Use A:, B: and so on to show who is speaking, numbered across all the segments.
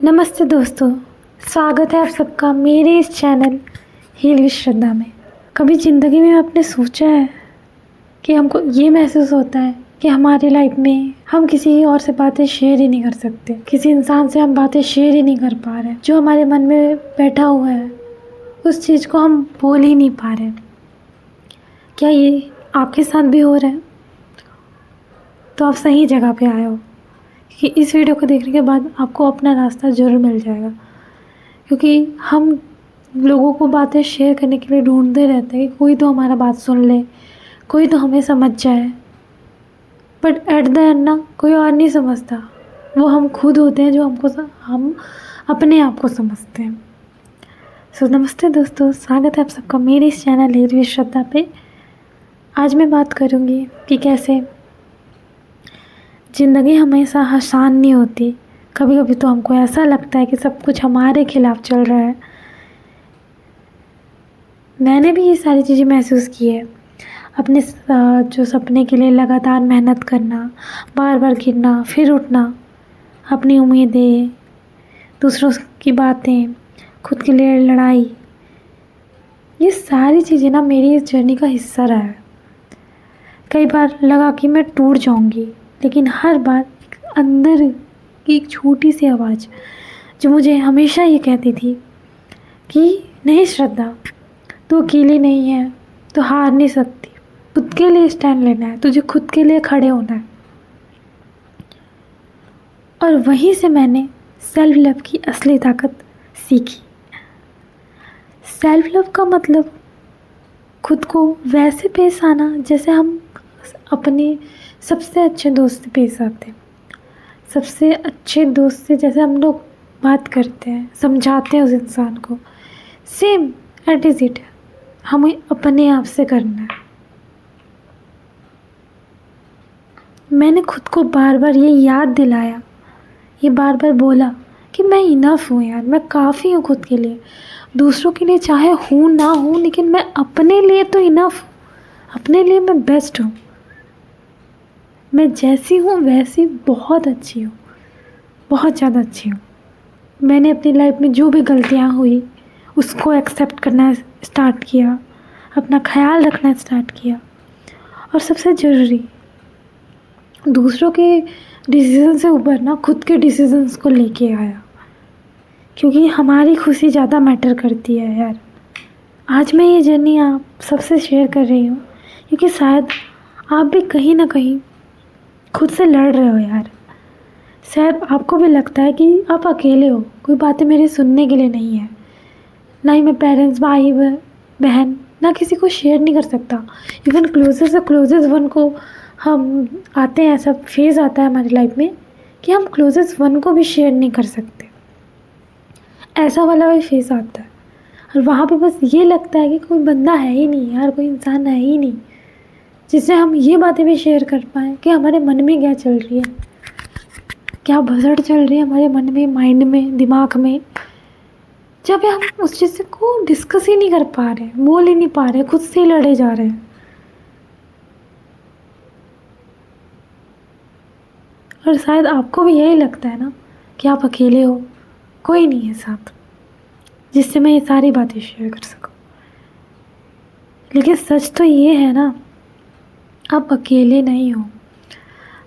A: नमस्ते दोस्तों, स्वागत है आप सबका मेरे इस चैनल हील विद श्रद्धा में। कभी ज़िंदगी में आपने सोचा है कि हमको ये महसूस होता है कि हमारी लाइफ में हम किसी और से बातें शेयर ही नहीं कर सकते, किसी इंसान से हम बातें शेयर ही नहीं कर पा रहे, जो हमारे मन में बैठा हुआ है उस चीज़ को हम बोल ही नहीं पा रहे। क्या ये आपके साथ भी हो रहा है? तो आप सही जगह पे आए हो कि इस वीडियो को देखने के बाद आपको अपना रास्ता ज़रूर मिल जाएगा, क्योंकि हम लोगों को बातें शेयर करने के लिए ढूंढते रहते हैं कि कोई तो हमारा बात सुन ले, कोई तो हमें समझ जाए। बट एट द एंड ना कोई और नहीं समझता, वो हम खुद होते हैं जो हम अपने आप को समझते हैं। सो नमस्ते दोस्तों, स्वागत है आप सबका मेरे इस चैनल हील विद श्रद्धा पे। आज मैं बात करूँगी कि कैसे ज़िंदगी हमेशा आसान नहीं होती। कभी कभी तो हमको ऐसा लगता है कि सब कुछ हमारे खिलाफ चल रहा है। मैंने भी ये सारी चीज़ें महसूस की है। अपने जो सपने के लिए लगातार मेहनत करना, बार बार गिरना फिर उठना, अपनी उम्मीदें, दूसरों की बातें, खुद के लिए लड़ाई, ये सारी चीज़ें ना मेरी इस जर्नी का हिस्सा रहा है। कई बार लगा कि मैं टूट जाऊंगी, लेकिन हर बार अंदर की एक छोटी सी आवाज़ जो मुझे हमेशा ये कहती थी कि नहीं श्रद्धा, तू अकेली नहीं है, तो हार नहीं सकती, खुद के लिए स्टैंड लेना है, तुझे खुद के लिए खड़े होना है। और वहीं से मैंने सेल्फ लव की असली ताकत सीखी। सेल्फ लव का मतलब खुद को वैसे पेश आना जैसे हम अपने सबसे अच्छे दोस्त से पेश आते हैं। सबसे अच्छे दोस्त से जैसे हम लोग बात करते हैं, समझाते हैं उस इंसान को, सेम एट इज इट हमें अपने आप से करना है। मैंने खुद को बार बार ये याद दिलाया, ये बार बार बोला कि मैं इनफ हूँ यार, मैं काफ़ी हूँ खुद के लिए। दूसरों के लिए चाहे हूँ ना हूँ, लेकिन मैं अपने लिए तो इनफ हूँ, अपने लिए मैं बेस्ट हूँ। मैं जैसी हूँ वैसी बहुत अच्छी हूँ, बहुत ज़्यादा अच्छी हूँ। मैंने अपनी लाइफ में जो भी गलतियाँ हुई उसको एक्सेप्ट करना स्टार्ट किया, अपना ख्याल रखना स्टार्ट किया, और सबसे ज़रूरी दूसरों के डिसीज़न से ऊपर ना खुद के डिसीज़न्स को लेके आया, क्योंकि हमारी खुशी ज़्यादा मैटर करती है यार। आज मैं ये जर्नी आप सबसे शेयर कर रही हूँ क्योंकि शायद आप भी कहीं ना कहीं खुद से लड़ रहे हो यार। शायद आपको भी लगता है कि आप अकेले हो, कोई बातें मेरी सुनने के लिए नहीं है, ना ही मैं पेरेंट्स, भाई बहन, ना किसी को शेयर नहीं कर सकता। इवन क्लोजेस्ट से क्लोजेस्ट वन को हम आते हैं, ऐसा फेज़ आता है हमारी लाइफ में कि हम क्लोजेस्ट वन को भी शेयर नहीं कर सकते। ऐसा वाला भी फेज़ आता है, और वहाँ पे बस ये लगता है कि कोई बंदा है ही नहीं यार, कोई इंसान है ही नहीं जिससे हम ये बातें भी शेयर कर पाएँ कि हमारे मन में क्या चल रही है, क्या भसड़ चल रही है हमारे मन में, माइंड में, दिमाग में, जब हम उस चीज़ को डिस्कस ही नहीं कर पा रहे, बोल ही नहीं पा रहे, खुद से ही लड़े जा रहे हैं। और शायद आपको भी यही लगता है ना कि आप अकेले हो, कोई नहीं है साथ जिससे मैं ये सारी बातें शेयर कर सकूं। लेकिन सच तो ये है ना, आप अकेले नहीं हो।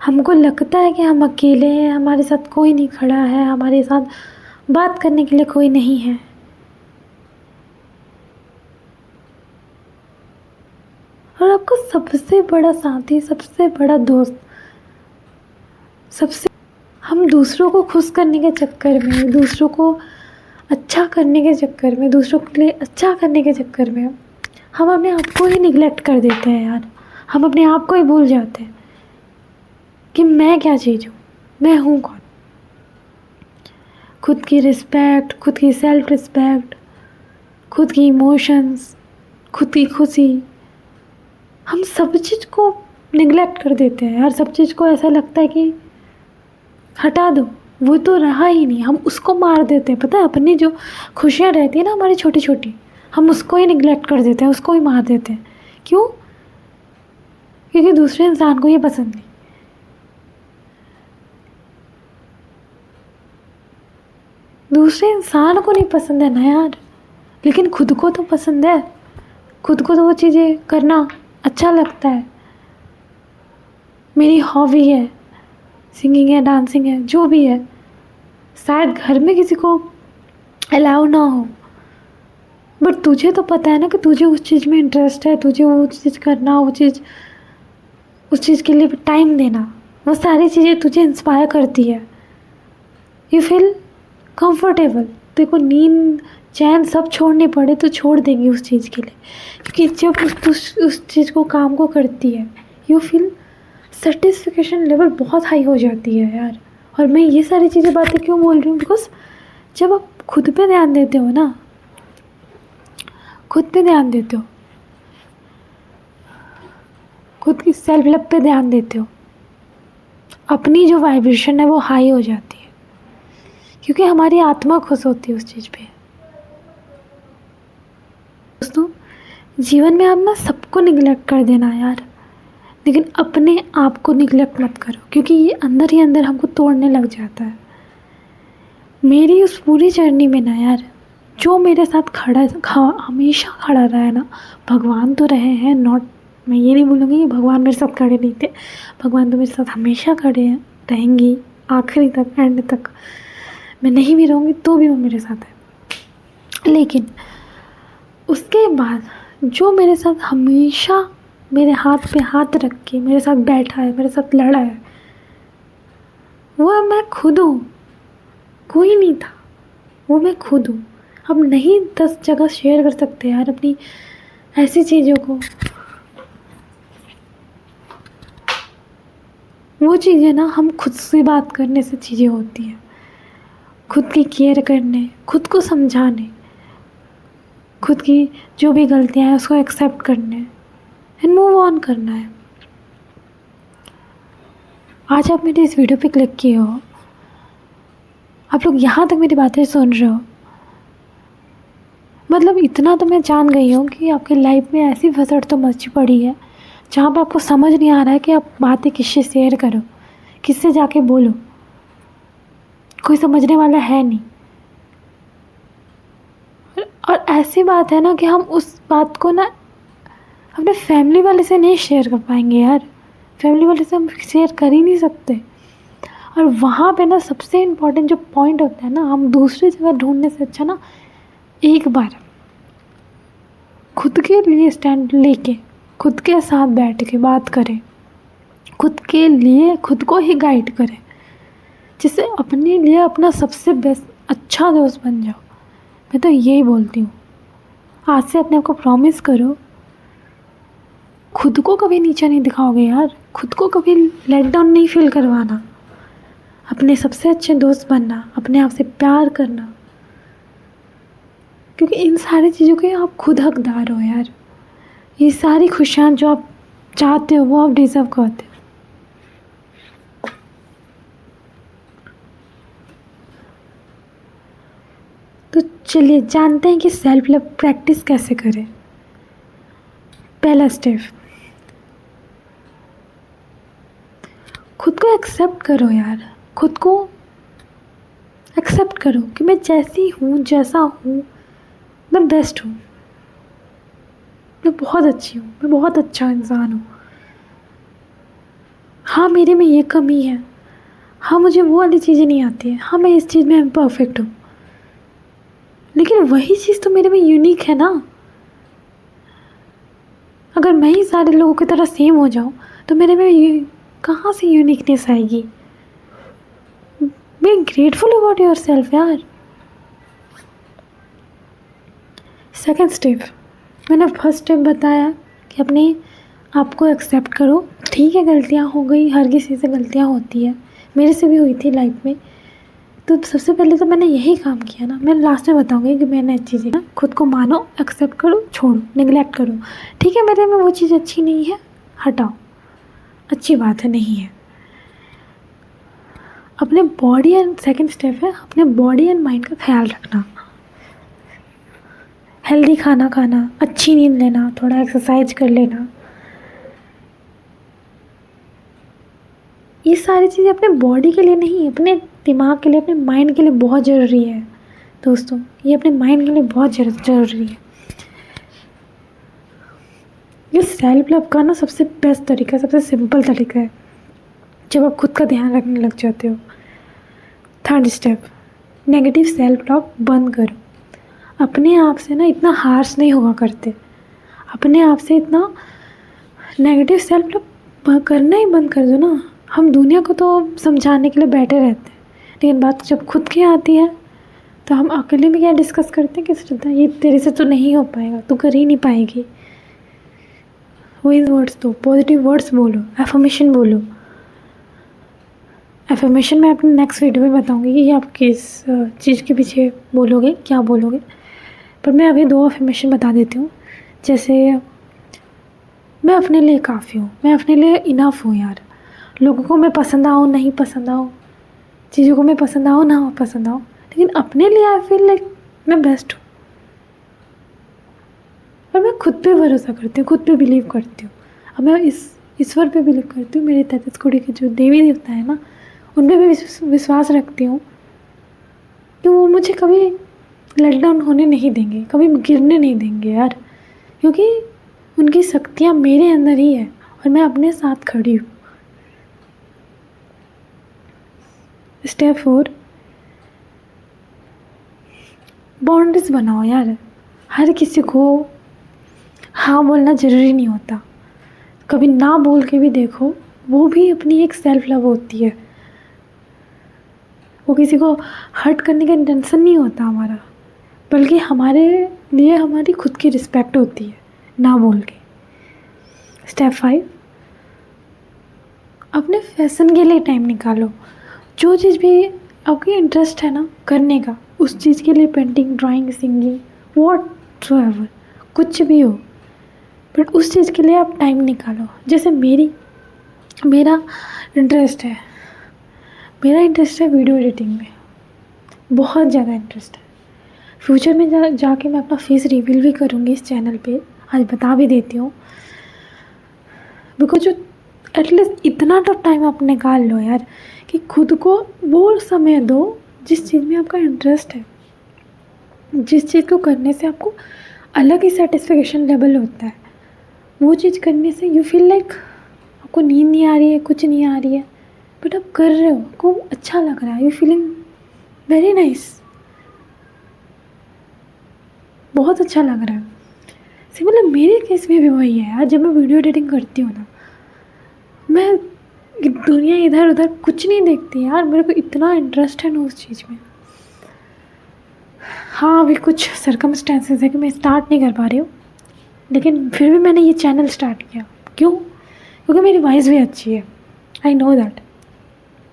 A: हमको लगता है कि हम अकेले हैं, हमारे साथ कोई नहीं खड़ा है, हमारे साथ बात करने के लिए कोई नहीं है। और आपको सबसे बड़ा साथी, सबसे बड़ा दोस्त, सबसे हम दूसरों को खुश करने के चक्कर में, दूसरों को अच्छा करने के चक्कर में, दूसरों के लिए अच्छा करने के चक्कर में हम अपने आप को ही निगलेक्ट कर देते हैं यार। हम अपने आप को ही भूल जाते हैं कि मैं क्या चीज़ हूँ, मैं हूँ कौन। खुद की रिस्पेक्ट, खुद की सेल्फ रिस्पेक्ट, खुद की इमोशंस, खुद की खुशी, हम सब चीज़ को निगलेक्ट कर देते हैं यार। सब चीज़ को ऐसा लगता है कि हटा दो, वो तो रहा ही नहीं, हम उसको मार देते हैं। पता है, अपनी जो खुशियाँ रहती है ना हमारी छोटी छोटी, हम उसको ही निगलेक्ट कर देते हैं, उसको ही मार देते हैं। क्यों? क्योंकि दूसरे इंसान को ये पसंद नहीं। दूसरे इंसान को नहीं पसंद है ना यार, लेकिन खुद को तो पसंद है। खुद को तो वो चीज़ें करना अच्छा लगता है। मेरी हॉबी है, सिंगिंग है, डांसिंग है, जो भी है। शायद घर में किसी को अलाउ ना हो, बट तुझे तो पता है ना कि तुझे उस चीज़ में इंटरेस्ट है, तुझे वो चीज़ करना, उस चीज़ के लिए टाइम देना, वो सारी चीज़ें तुझे इंस्पायर करती है। You feel comfortable. तेरे को नींद, चैन सब छोड़ने पड़े तो छोड़ देंगी उस चीज़ के लिए, क्योंकि जब उस चीज़ को, काम को करती है, यू फील सेटिस्फिकेशन लेवल बहुत हाई हो जाती है यार। और मैं ये सारी चीज़ें बातें क्यों बोल रही हूँ, बिकॉज जब आप खुद पे ध्यान देते हो ना, खुद पे ध्यान देते हो, खुद की सेल्फ लव पे ध्यान देते हो, अपनी जो वाइब्रेशन है वो हाई हो जाती है, क्योंकि हमारी आत्मा खुश होती है उस चीज़ पे। दोस्तों, जीवन में आप ना सबको निगलेक्ट कर देना यार, लेकिन अपने आप को निगलेक्ट मत करो, क्योंकि ये अंदर ही अंदर हमको तोड़ने लग जाता है। मेरी उस पूरी जर्नी में ना यार, जो मेरे साथ हमेशा खड़ा रहा है ना, भगवान तो रहे हैं, नॉट, मैं ये नहीं बोलूँगी कि भगवान मेरे साथ खड़े नहीं थे। भगवान तो मेरे साथ हमेशा खड़े हैं, रहेंगी आखिरी तक, एंड तक। मैं नहीं भी रहूँगी तो भी वो मेरे साथ है। लेकिन उसके बाद जो मेरे साथ हमेशा मेरे हाथ पे हाथ रख के मेरे साथ बैठा है, मेरे साथ लड़ा है, वो मैं खुद हूँ, कोई नहीं था। वो मैं खुद हूँ। हम नहीं 10 जगह शेयर कर सकते यार अपनी ऐसी चीज़ों को। वो चीज़ें ना हम खुद से बात करने से चीज़ें होती हैं, खुद की केयर करने, खुद को समझाने, खुद की जो भी गलतियाँ हैं उसको एक्सेप्ट करने एंड मूव ऑन करना है। आज आप मेरी इस वीडियो पे क्लिक किए हो, आप लोग यहाँ तक मेरी बातें सुन रहे हो, मतलब इतना तो मैं जान गई हूँ कि आपकी लाइफ में ऐसी फसड़ तो मची पड़ी है जहाँ पे आपको समझ नहीं आ रहा है कि आप बातें किससे शेयर करो, किससे जाके बोलो, कोई समझने वाला है नहीं। और ऐसी बात है ना कि हम उस बात को ना अपने फैमिली वाले से नहीं शेयर कर पाएंगे यार, फैमिली वाले से हम शेयर कर ही नहीं सकते। और वहाँ पे ना सबसे इम्पोर्टेंट जो पॉइंट होता है ना, हम दूसरी जगह ढूंढने से अच्छा ना एक बार खुद के लिए स्टैंड लेके, खुद के साथ बैठ के बात करें, खुद के लिए खुद को ही गाइड करें, जिससे अपने लिए अपना सबसे बेस्ट अच्छा दोस्त बन जाओ। मैं तो यही बोलती हूँ। आज से अपने आप को प्रॉमिस करो, खुद को कभी नीचा नहीं दिखाओगे यार, खुद को कभी लेट डाउन नहीं फील करवाना, अपने सबसे अच्छे दोस्त बनना, अपने आप से प्यार करना, क्योंकि इन सारी चीज़ों के आप खुद हकदार हो यार। ये सारी खुशियाँ जो आप चाहते हो वो आप डिज़र्व करते हो। तो चलिए जानते हैं कि सेल्फ लव प्रैक्टिस कैसे करें। पहला स्टेप, खुद को एक्सेप्ट करो यार, खुद को एक्सेप्ट करो कि मैं जैसी हूँ, जैसा हूँ, मैं बेस्ट हूँ, मैं बहुत अच्छी हूँ, मैं बहुत अच्छा इंसान हूँ। हाँ, मेरे में ये कमी है, हाँ मुझे वो वाली चीज़ें नहीं आती है, हाँ मैं इस चीज़ में परफेक्ट हूँ, लेकिन वही चीज़ तो मेरे में यूनिक है ना। अगर मैं ही सारे लोगों की तरह सेम हो जाऊँ तो मेरे में कहाँ से यूनिकनेस आएगी। Be grateful about your self यार। सेकेंड स्टेप, मैंने फर्स्ट स्टेप बताया कि अपने आप को एक्सेप्ट करो। ठीक है, गलतियाँ हो गई, हर किसी से गलतियाँ होती है, मेरे से भी हुई थी लाइफ में। तो सबसे पहले तो मैंने यही काम किया ना, मैं लास्ट में बताऊँगी कि मैंने चीज़ें ना, खुद को मानो, एक्सेप्ट करो, छोड़ो, निगलेक्ट करो। ठीक है, मेरे में वो चीज़ अच्छी नहीं है, हटाओ, अच्छी बात है, नहीं है। अपने बॉडी एंड सेकंड स्टेप है अपने बॉडी एंड माइंड का ख्याल रखना, हेल्दी खाना खाना, अच्छी नींद लेना, थोड़ा एक्सरसाइज कर लेना। ये सारी चीज़ें अपने बॉडी के लिए नहीं, अपने दिमाग के लिए, अपने माइंड के लिए बहुत ज़रूरी है। दोस्तों, ये अपने माइंड के लिए बहुत ज़रूरी है। ये सेल्फ लव का ना सबसे बेस्ट तरीका, सबसे सिंपल तरीका है जब आप खुद का ध्यान रखने लग जाते हो। Third step, negative self talk बंद करो। अपने आप से ना इतना हार्श नहीं हुआ करते, अपने आप से इतना नेगेटिव सेल्फ टॉक करना ही बंद कर दो ना। हम दुनिया को तो समझाने के लिए बैठे रहते हैं, लेकिन बात जब खुद की आती है तो हम अकेले में क्या डिस्कस करते हैं कि श्रद्धा ये तेरे से तो नहीं हो पाएगा, तू कर ही नहीं पाएगी। वही वर्ड्स दो, पॉजिटिव वर्ड्स बोलो, एफर्मेशन बोलो। एफर्मेशन मैं अपने नेक्स्ट वीडियो में बताऊंगी कि आप किस चीज़ के पीछे बोलोगे, क्या बोलोगे, पर मैं अभी 2 एफर्मेशन बता देती हूँ। जैसे मैं अपने लिए काफ़ी हूँ, मैं अपने लिए इनफ हूँ यार। लोगों को मैं पसंद आऊँ नहीं पसंद आऊँ, चीज़ों को मैं पसंद आऊँ ना पसंद आऊँ, लेकिन अपने लिए आई फील लाइक मैं बेस्ट हूँ। और मैं खुद पे भरोसा करती हूँ, खुद पे बिलीव करती हूँ। अब मैं इस ईश्वर पे बिलीव करती हूँ, मेरे 33 करोड़ के जो देवी देवता है ना, उन पर भी विश्वास रखती हूँ कि वो मुझे कभी लेट डाउन होने नहीं देंगे, कभी गिरने नहीं देंगे यार, क्योंकि उनकी शक्तियाँ मेरे अंदर ही है और मैं अपने साथ खड़ी हूँ। स्टेप 4, बाउंड्रीज बनाओ यार। हर किसी को हाँ बोलना ज़रूरी नहीं होता, कभी ना बोल के भी देखो, वो भी अपनी एक सेल्फ लव होती है। वो किसी को हर्ट करने का इंटेंशन नहीं होता हमारा, बल्कि हमारे लिए हमारी खुद की रिस्पेक्ट होती है ना बोल के। स्टेप 5, अपने फैशन के लिए टाइम निकालो। जो चीज़ भी आपकी इंटरेस्ट है ना करने का, उस चीज़ के लिए, पेंटिंग, ड्राइंग, सिंगिंग, व्हाटसोएवर, कुछ भी हो, बट उस चीज़ के लिए आप टाइम निकालो। जैसे मेरा इंटरेस्ट है वीडियो एडिटिंग में, बहुत ज़्यादा इंटरेस्ट है। फ्यूचर में जाके मैं अपना फेस रिवील भी करूँगी इस चैनल पे, आज बता भी देती हूँ। बिकॉज जो एटलीस्ट इतना तो टाइम आप निकाल लो यार कि खुद को वो समय दो जिस चीज़ में आपका इंटरेस्ट है, जिस चीज़ को करने से आपको अलग ही सेटिस्फेक्शन लेवल होता है। वो चीज़ करने से यू फील लाइक आपको नींद नहीं आ रही है, कुछ नहीं आ रही है, बट आप कर रहे हो, आपको अच्छा लग रहा है, यू फीलिंग वेरी नाइस, बहुत अच्छा लग रहा है। मतलब मेरे केस में भी वही है यार। जब मैं वीडियो एडिटिंग करती हूँ ना, मैं दुनिया इधर उधर कुछ नहीं देखती यार, मेरे को इतना इंटरेस्ट है ना उस चीज़ में। हाँ, अभी कुछ सर्कमस्टेंसेस है कि मैं स्टार्ट नहीं कर पा रही हूँ, लेकिन फिर भी मैंने ये चैनल स्टार्ट किया। क्यों? क्योंकि मेरी वॉइस भी अच्छी है, आई नो दैट।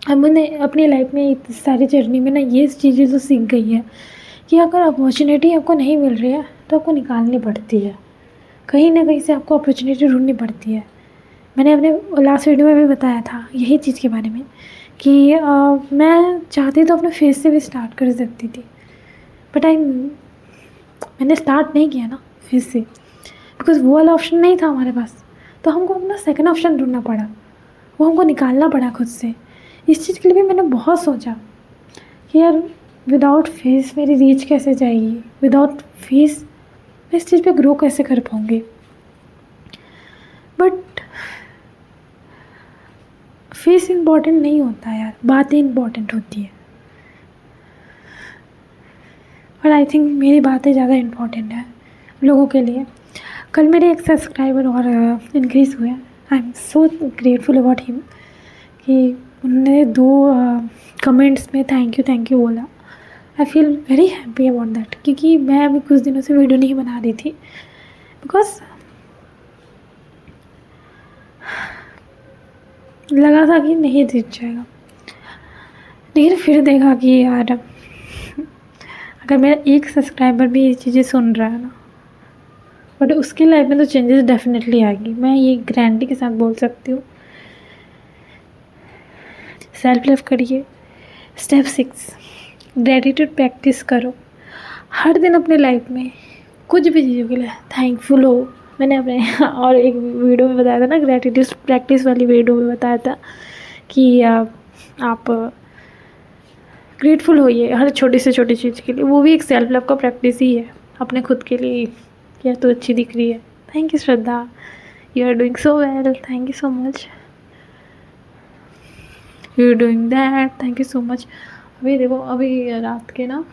A: अब मैंने अपनी लाइफ में इतनी सारी जर्नी में ना ये चीज़ें तो सीख गई है कि अगर अपॉर्चुनिटी आपको नहीं मिल रही है तो आपको निकालनी पड़ती है, कहीं ना कहीं से आपको अपॉर्चुनिटी ढूंढनी पड़ती है। मैंने अपने लास्ट वीडियो में भी बताया था यही चीज़ के बारे में कि मैं चाहती तो अपने फेस से भी स्टार्ट कर सकती थी, बट मैंने स्टार्ट नहीं किया ना फेस से, बिकॉज वो वाला ऑप्शन नहीं था हमारे पास। तो हमको अपना सेकंड ऑप्शन ढूंढना पड़ा, वो हमको निकालना पड़ा खुद से। इस चीज़ के लिए भी मैंने बहुत सोचा कि यार विदाउट फेस मेरी रीच कैसे जाएगी, विदाउट फेस मैं इस चीज़ पे ग्रो कैसे कर पाऊँगी। बट फेस इम्पॉर्टेंट नहीं होता यार, बातें इम्पॉर्टेंट होती है, और आई थिंक मेरी बातें ज़्यादा इम्पॉर्टेंट है लोगों के लिए। कल मेरे एक सब्सक्राइबर और इंक्रीज़ हुए, I am so grateful about him कि उन्होंने 2 कमेंट्स में थैंक यू बोला। I feel very happy about that, क्योंकि मैं अभी कुछ दिनों से वीडियो नहीं बना रही थी, बिकॉज लगा था कि नहीं जीत जाएगा, लेकिन फिर देखा कि यार अगर मेरा एक सब्सक्राइबर भी ये चीज़ें सुन रहा है ना, बट उसकी लाइफ में तो चेंजेस डेफिनेटली आएगी, मैं ये गारंटी के साथ बोल सकती हूँ। सेल्फ लव करिए। स्टेप 6, ग्रेटिट्यूड प्रैक्टिस करो। हर दिन अपने लाइफ में कुछ भी चीज़ों के लिए थैंकफुल हो। मैंने अपने और एक वीडियो में बताया था ना, ग्रेटिट्यूड प्रैक्टिस वाली वीडियो में बताया था कि आप ग्रेटफुल होइए हर छोटी से छोटी चीज़ के लिए, वो भी एक सेल्फ लव का प्रैक्टिस ही है, अपने खुद के लिए क्या तो अच्छी दिख रही है। Thank you Shraddha, you are doing so well, thank you so much, you are doing that, thank you so much. अभी देखो अभी रात के ना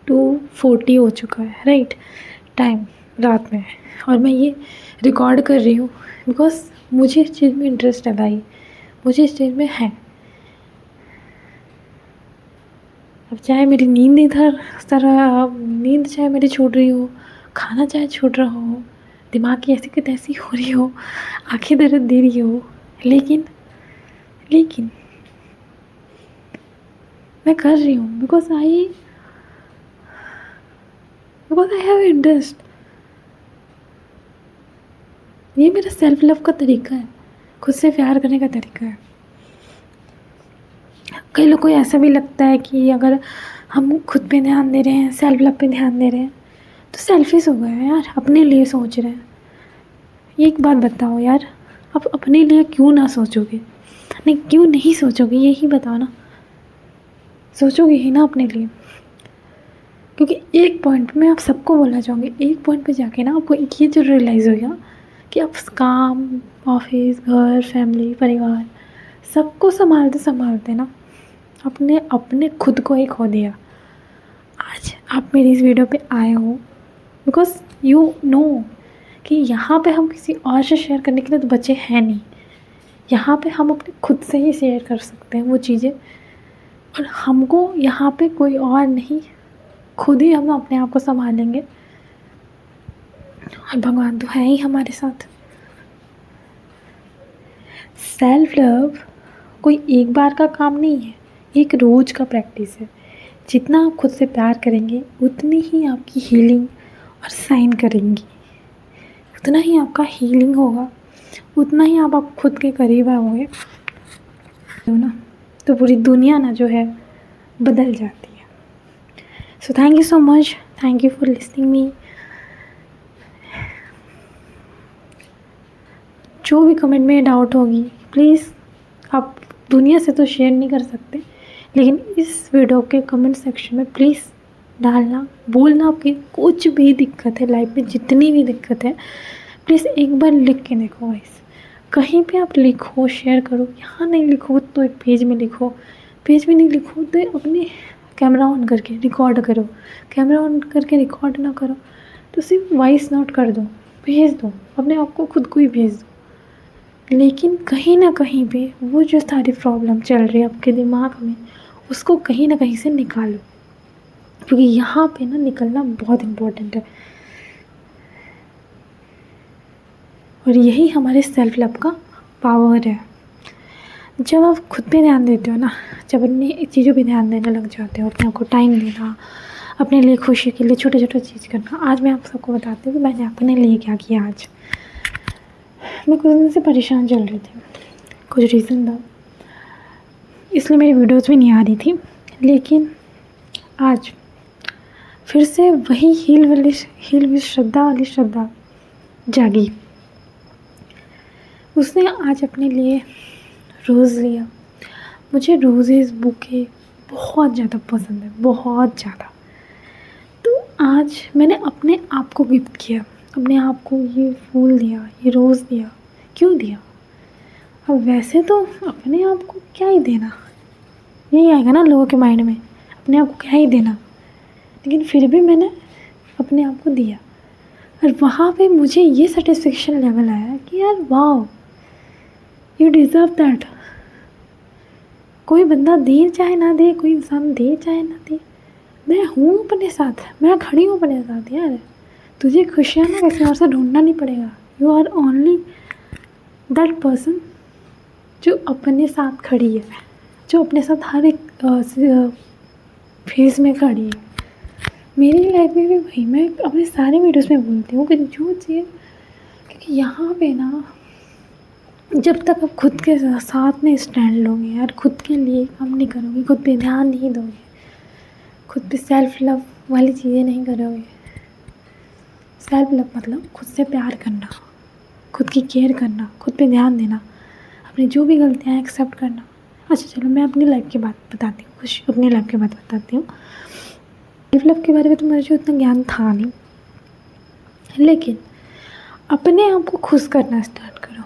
A: 2:40 हो चुका है, राइट टाइम रात में, और मैं ये रिकॉर्ड कर रही हूँ बिकॉज मुझे इस चीज़ में इंटरेस्ट है भाई, मुझे इस चीज़ में है। अब चाहे मेरी नींद इधर तरह नींद चाहे मेरी छूट रही हो, खाना चाहे छूट रहा हो, दिमाग की ऐसी की तैसी हो रही हो, आंखें दर्द दे रही हो, लेकिन मैं कर रही हूँ बिकॉज आई हैव इंटरेस्ट। ये मेरा सेल्फ लव का तरीका है, खुद से प्यार करने का तरीका है। कई लोग को ऐसा भी लगता है कि अगर हम खुद पे ध्यान दे रहे हैं, सेल्फ लव पे ध्यान दे रहे हैं, तो सेल्फिश हो गए हैं यार, अपने लिए सोच रहे हैं। ये एक बात बताओ यार, आप अपने लिए क्यों ना सोचोगे? नहीं, क्यों नहीं सोचोगे, यही बताओ ना। सोचोगे ही ना अपने लिए, क्योंकि एक पॉइंट पे मैं आप सबको बोलना चाहूँगी, एक पॉइंट पे जाके ना आपको एक ये जो रियलाइज़ होगा कि आप काम, ऑफिस, घर, फैमिली, परिवार सबको संभालते संभालते ना अपने खुद को ही खो दिया। आज आप मेरी इस वीडियो पे आए हो बिकॉज यू नो कि यहाँ पे हम किसी और से शेयर करने के लिए तो बचे हैं नहीं। यहाँ पे हम अपने खुद से ही शेयर कर सकते हैं वो चीज़ें, और हमको यहाँ पे कोई और नहीं, खुद ही हम अपने आप को संभालेंगे, और भगवान तो है ही हमारे साथ। सेल्फ लव कोई एक बार का काम नहीं है, एक रोज़ का प्रैक्टिस है। जितना आप खुद से प्यार करेंगे उतनी ही आपकी हीलिंग और साइन करेंगी, उतना ही आपका हीलिंग होगा, उतना ही आप खुद के करीब आओगे ना, तो पूरी दुनिया ना जो है बदल जाती है। सो thank you so much, thank you for listening me. जो भी कमेंट में डाउट होगी प्लीज़, आप दुनिया से तो शेयर नहीं कर सकते, लेकिन इस वीडियो के कमेंट सेक्शन में प्लीज़ डालना, बोलना आपकी कुछ भी दिक्कत है लाइफ में, जितनी भी दिक्कत है प्लीज़ एक बार लिख के देखो गाइस। कहीं पे आप लिखो, शेयर करो, यहाँ नहीं लिखो तो एक पेज में लिखो, पेज में नहीं लिखो तो अपने कैमरा ऑन करके रिकॉर्ड करो, कैमरा ऑन करके रिकॉर्ड ना करो तो सिर्फ वॉइस नोट कर दो, भेज दो, अपने आप को खुद को ही भेज दो। लेकिन कहीं ना कहीं पे वो जो सारी प्रॉब्लम चल रही है आपके दिमाग में, उसको कहीं ना कहीं से निकालो, क्योंकि यहाँ पे ना निकलना बहुत इम्पोर्टेंट है। और यही हमारे सेल्फ लव का पावर है। जब आप खुद पे ध्यान देते हो ना, जब अपनी चीज़ों पे ध्यान देने लग जाते हो, अपने आप को टाइम देना, अपने लिए खुशी के लिए छोटे छोटे चीज़ करना। आज मैं आप सबको बताती हूँ कि मैंने अपने लिए क्या किया। आज मैं कुछ दिन से परेशान चल रही थी, कुछ रीज़न था, इसलिए मेरी वीडियोस भी नहीं आ रही थी, लेकिन आज फिर से वही हील विद श्रद्धा वाली श्रद्धा जागी। उसने आज अपने लिए रोज़ लिया। मुझे रोज़ेज़ बुके बहुत ज़्यादा पसंद है, बहुत ज़्यादा। तो आज मैंने अपने आप को गिफ्ट किया, अपने आप को ये फूल दिया, ये रोज़ दिया। क्यों दिया? अब वैसे तो अपने आप को क्या ही देना, यही आएगा ना लोगों के माइंड में, अपने आप को क्या ही देना, लेकिन फिर भी मैंने अपने आप को दिया। और वहाँ पे मुझे ये सेटिस्फेक्शन लेवल आया कि यार वाह, यू डिज़र्व दैट। कोई बंदा दे चाहे ना दे, कोई इंसान दे चाहे ना दे, मैं हूँ अपने साथ, मैं खड़ी हूँ अपने साथ। यार तुझे खुशियाँ ना किसी और से ढूंढना नहीं पड़ेगा, you are only that person जो अपने साथ खड़ी है, जो अपने साथ हर एक फेज़ में खड़ी है। मेरी लाइफ में भी वही, मैं अपने सारे वीडियोस में बोलती हूँ कि जो चीज़, क्योंकि यहाँ पे ना जब तक आप खुद के साथ में स्टैंड लोगे यार, खुद के लिए काम नहीं करोगे, खुद पे ध्यान नहीं दोगे, खुद पे सेल्फ लव वाली चीज़ें नहीं करोगे। सेल्फ लव मतलब खुद से प्यार करना, खुद की केयर करना, खुद पे ध्यान देना, अपनी जो भी गलतियाँ एक्सेप्ट करना, अच्छा चलो मैं अपनी लाइफ की बात बताती हूँ, कुछ अपनी लाइफ की बात बताती हूँ। लाइफ के बारे में तो मुझे उतना ज्ञान था नहीं, लेकिन अपने आप को खुश करना स्टार्ट करो,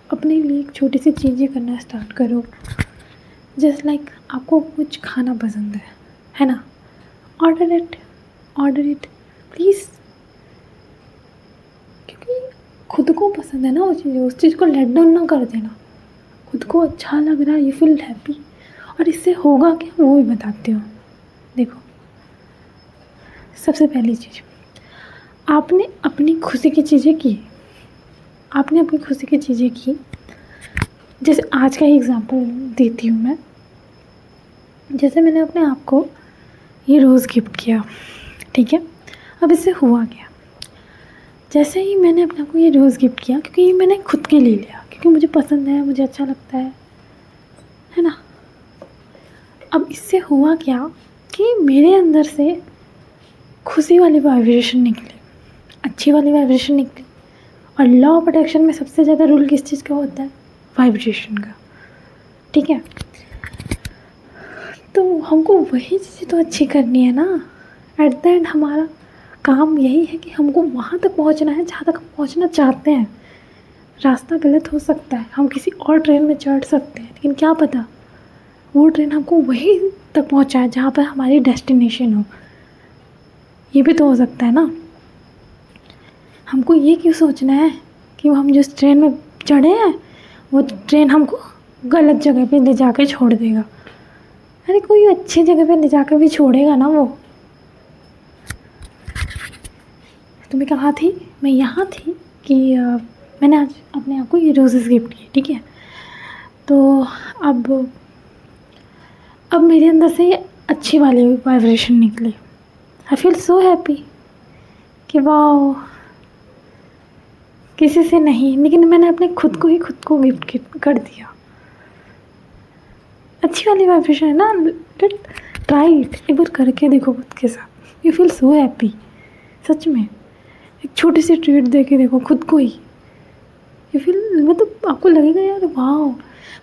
A: अपने लिए एक छोटी सी चीज़ें करना स्टार्ट करो। जस्ट लाइक आपको कुछ खाना पसंद है ना, ऑर्डर इट प्लीज़, क्योंकि खुद को पसंद है ना वो चीज़, उस चीज़ को लेट डाउन ना कर देना। खुद को अच्छा लग रहा है, यू फील हैप्पी, और इससे होगा क्या वो भी बताते हो। देखो, सबसे पहली चीज़, आपने अपनी खुशी की चीज़ें की, आपने अपनी खुशी की चीज़ें की। जैसे आज का ही एग्ज़ाम्पल देती हूँ मैं। जैसे मैंने अपने आप को ये रोज़ गिफ्ट किया, ठीक है। अब इससे हुआ क्या, जैसे ही मैंने अपने आप को ये रोज़ गिफ्ट किया, क्योंकि ये मैंने खुद के लिए लिया, क्योंकि मुझे पसंद है, मुझे अच्छा लगता है ना। अब इससे हुआ क्या कि मेरे अंदर से खुशी वाली वाइब्रेशन निकली, अच्छी वाली वाइब्रेशन निकली। और लॉ ऑफ अट्रैक्शन में सबसे ज़्यादा रूल किस चीज़ का होता है, वाइब्रेशन का, ठीक है। तो हमको वही चीज़ें तो अच्छी करनी है ना। एट द एंड हमारा काम यही है कि हमको वहाँ तक पहुँचना है जहाँ तक हम पहुँचना चाहते हैं। रास्ता गलत हो सकता है, हम किसी और ट्रेन में चढ़ सकते हैं, लेकिन क्या पता वो ट्रेन हमको वहीं तक पहुँचाए जहाँ पर हमारी डेस्टिनेशन हो। ये भी तो हो सकता है ना। हमको ये क्यों सोचना है कि हम जिस ट्रेन में चढ़े हैं वो ट्रेन हमको गलत जगह पे ले जाके छोड़ देगा। अरे कोई अच्छी जगह पे ले जाकर भी छोड़ेगा ना वो। तो मैं कहाँ थी, मैं यहाँ थी कि मैंने आज अपने आप को ये रोज़ेस गिफ्ट किए, ठीक है। तो अब मेरे अंदर से ये अच्छी वाली वाइब्रेशन निकली। आई फील सो हैप्पी कि वाह, किसी से नहीं, लेकिन मैंने अपने खुद को गिफ्ट कर दिया। अच्छी वाली वाइब्रेशन है ना, ट्राई इट, एक बार करके देखो खुद के साथ, यू फील सो हैप्पी। सच में एक छोटी सी ट्रीट दे के देखो खुद को ही, यू फील, मतलब आपको लगेगा यार वाह।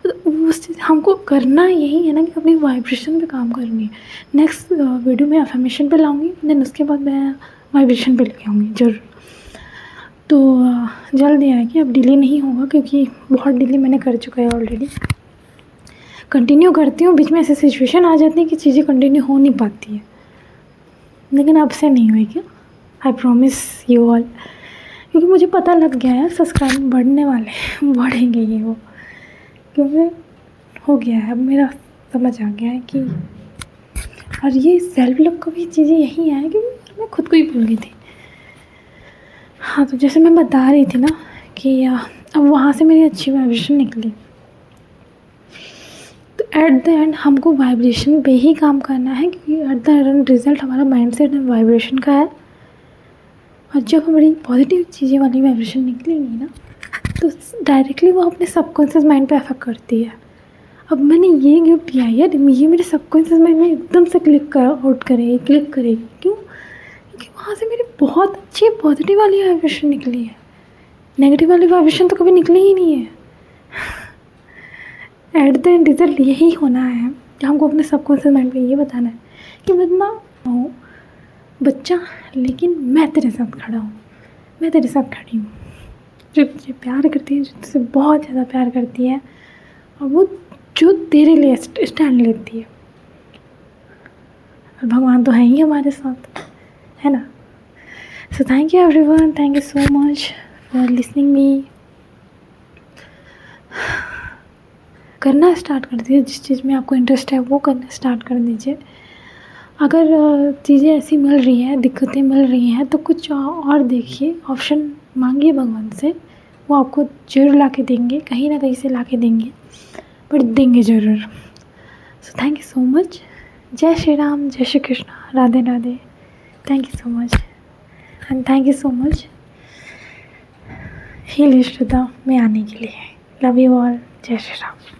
A: मतलब उस चीज़ हमको करना यही है ना कि अपनी वाइब्रेशन पे काम करनी है। नेक्स्ट वीडियो में अफर्मेशन पे लाऊंगी, देन उसके बाद मैं वाइब्रेशन पे लेके आऊँगी ज़रूर। तो जल्द ये है कि अब डिले नहीं होगा, क्योंकि बहुत डिले मैंने कर चुका है ऑलरेडी। कंटिन्यू करती हूँ, बीच में ऐसी सिचुएशन आ जाती है कि चीज़ें कंटिन्यू हो नहीं पाती है, लेकिन अब से नहीं होएगी, आई प्रॉमिस यू ऑल। क्योंकि मुझे पता लग गया है सब्सक्राइब बढ़ने वाले बढ़ेंगे ये वो, क्योंकि हो गया है अब, मेरा समझ आ गया है कि, और ये सेल्फ लव की भी चीज़ें यही है कि मैं खुद को ही भूल गई थी। हाँ, तो जैसे मैं बता रही थी ना कि अब वहाँ से मेरी अच्छी वाइब्रेशन निकली। तो एट द एंड हमको वाइब्रेशन पे ही काम करना है, क्योंकि एट द एंड रिज़ल्ट हमारा माइंडसेट एंड वाइब्रेशन का है। और जब हमारी पॉजिटिव चीज़ें वाली वाइब्रेशन निकलेंगी ना, तो डायरेक्टली वो अपने सबकॉन्शियस माइंड पे अफेक्ट करती है। अब मैंने ये गिफ्ट किया यार, ये मेरे सबकॉन्शियस माइंड में एकदम से क्लिक करेगी। क्यों? क्योंकि वहाँ से मेरी बहुत अच्छी पॉजिटिव वाली वाइब्रेशन निकली है। नेगेटिव वाली वाइब्रेशन तो कभी निकली ही नहीं है। एट द एंड रिजल्ट यही होना है कि हमको अपने सबकॉन्शियस माइंड पे ये बताना है कि बदमा हूँ बच्चा, लेकिन मैं तेरे साथ खड़ा हूँ, मैं तेरे साथ खड़ी हूँ। जो तुझे प्यार करती है, जो तुझसे बहुत ज़्यादा प्यार करती है, और वो जो तेरे लिए स्टैंड लेती है। और भगवान तो है ही हमारे साथ, है ना। सो thank you everyone, thank you so much for listening me. करना स्टार्ट कर दीजिए, जिस चीज़ में आपको इंटरेस्ट है वो करना स्टार्ट कर दीजिए। अगर चीज़ें ऐसी मिल रही हैं, दिक्कतें मिल रही हैं, तो कुछ और देखिए, ऑप्शन मांगिए भगवान से, वो आपको ज़रूर ला के देंगे, कहीं ना कहीं से ला के देंगे, बट देंगे ज़रूर। So thank you so much. जय श्री राम, जय Shri Krishna, Radhe Radhe. Thank you so much and thank you so much heal Shraddha में आने के लिए। Love you all. जय श्री राम।